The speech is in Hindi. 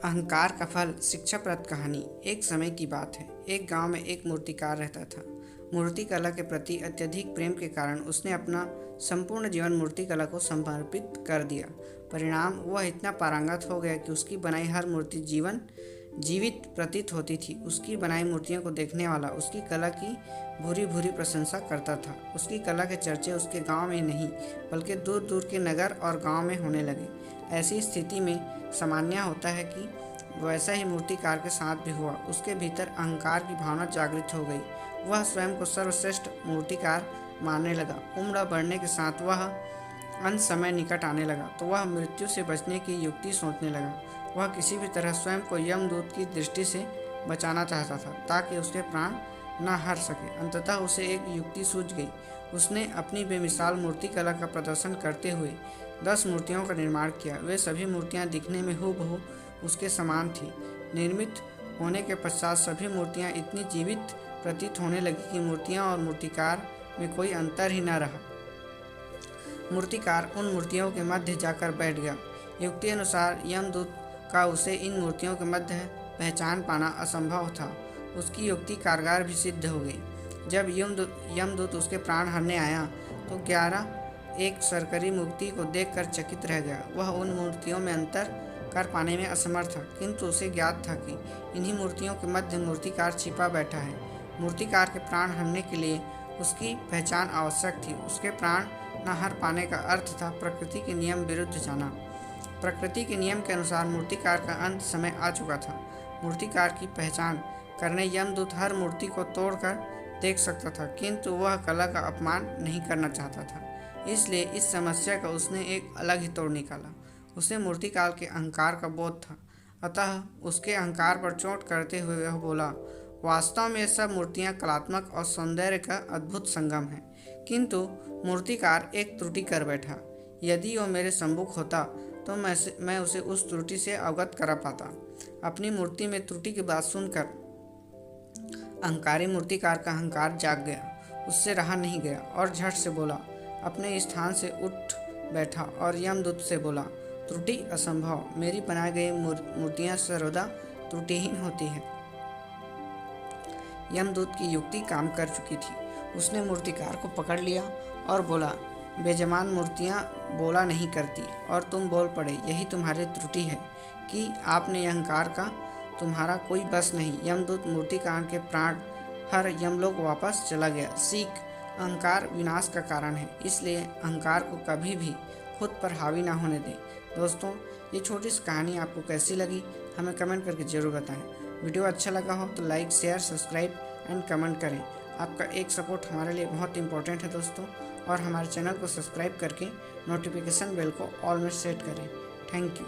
अहंकार का फल शिक्षाप्रद कहानी। एक समय की बात है, एक गांव में एक मूर्तिकार रहता था। मूर्ति कला के प्रति अत्यधिक प्रेम के कारण उसने अपना संपूर्ण जीवन मूर्ति कला को समर्पित कर दिया। परिणाम, वह इतना पारंगत हो गया कि उसकी बनाई हर मूर्ति जीवित प्रतीत होती थी। उसकी बनाई मूर्तियों को देखने वाला उसकी कला की भूरी भूरी प्रशंसा करता था। उसकी कला के चर्चे उसके गांव में नहीं बल्कि दूर दूर के नगर और गांव में होने लगे। ऐसी स्थिति में सामान्य होता है कि वैसा ही मूर्तिकार के साथ भी हुआ। उसके भीतर अहंकार की भावना जागृत हो गई। वह स्वयं को सर्वश्रेष्ठ मूर्तिकार मानने लगा। उम्र बढ़ने के साथ वह अंत समय निकट आने लगा तो वह मृत्यु से बचने की युक्ति सोचने लगा। वह किसी भी तरह स्वयं को यमदूत की दृष्टि से बचाना चाहता था ताकि उसके प्राण न हर सके। अंततः उसे एक युक्ति सूझ गई। उसने अपनी बेमिसाल मूर्ति कला का प्रदर्शन करते हुए 10 मूर्तियों का निर्माण किया। वे सभी मूर्तियां दिखने में हूबहू उसके समान थी। निर्मित होने के पश्चात सभी मूर्तियां इतनी जीवित प्रतीत होने लगी कि मूर्तियां और मूर्तिकार में कोई अंतर ही न रहा। मूर्तिकार उन मूर्तियों के मध्य जाकर बैठ गया। युक्ति अनुसार यमदूत का उसे इन मूर्तियों के मध्य पहचान पाना असंभव था। उसकी युक्ति कारगर भी सिद्ध हो गई। जब यमदूत उसके प्राण हरने आया तो 11 एक सरकरी मूर्ति को देखकर चकित रह गया। वह उन मूर्तियों में अंतर कर पाने में असमर्थ था, किंतु उसे ज्ञात था कि इन्हीं मूर्तियों के मध्य मूर्तिकार छिपा बैठा है। मूर्तिकार के प्राण हरने के लिए उसकी पहचान आवश्यक थी। उसके प्राण न हर पाने का अर्थ था प्रकृति के नियम विरुद्ध जाना। प्रकृति के नियम के अनुसार मूर्तिकार का अंत समय आ चुका था। मूर्तिकार की पहचान करने यमदूत हर मूर्ति को तोड़कर देख सकता था, किंतु वह कला का अपमान नहीं करना चाहता था। इसलिए इस समस्या का उसने एक अलग ही तोड़ निकाला। उसे मूर्तिकार के अहंकार का बोध था, अतः उसके अहंकार पर चोट करते हुए वह बोला, वास्तव में ये सब मूर्तियाँ कलात्मक और सौंदर्य का अद्भुत संगम है। किंतु मूर्तिकार एक त्रुटि कर बैठा। यदि वह मेरे सम्मुख होता तो मैं उसे उस त्रुटि से अवगत करा पाता। अपनी मूर्ति में त्रुटि की बात सुनकर अहंकारी मूर्तिकार का अहंकार जाग गया। उससे रहा नहीं गया और झट से बोला, अपने स्थान से उठ बैठा और यमदूत से बोला, त्रुटि असंभव। मेरी बनाई गई मूर्तियां सर्वदा त्रुटिहीन होती है। यमदूत की युक्ति काम कर चुकी थी। उसने मूर्तिकार को पकड़ लिया और बोला, बेजमान मूर्तियां बोला नहीं करती और तुम बोल पड़े। यही तुम्हारी त्रुटि है कि आपने अहंकार का तुम्हारा कोई बस नहीं। यमदूत मूर्तिकार के प्राण हर यमलोक वापस चला गया। सीख, अहंकार विनाश का कारण है, इसलिए अहंकार को कभी भी खुद पर हावी ना होने दें। दोस्तों, ये छोटी सी कहानी आपको कैसी लगी हमें कमेंट करके ज़रूर बताएं। वीडियो अच्छा लगा हो तो like, share, subscribe and comment करें। आपका एक सपोर्ट हमारे लिए बहुत इंपॉर्टेंट है दोस्तों। और हमारे चैनल को सब्सक्राइब करके नोटिफिकेशन बेल को ऑल में सेट करें। Thank you.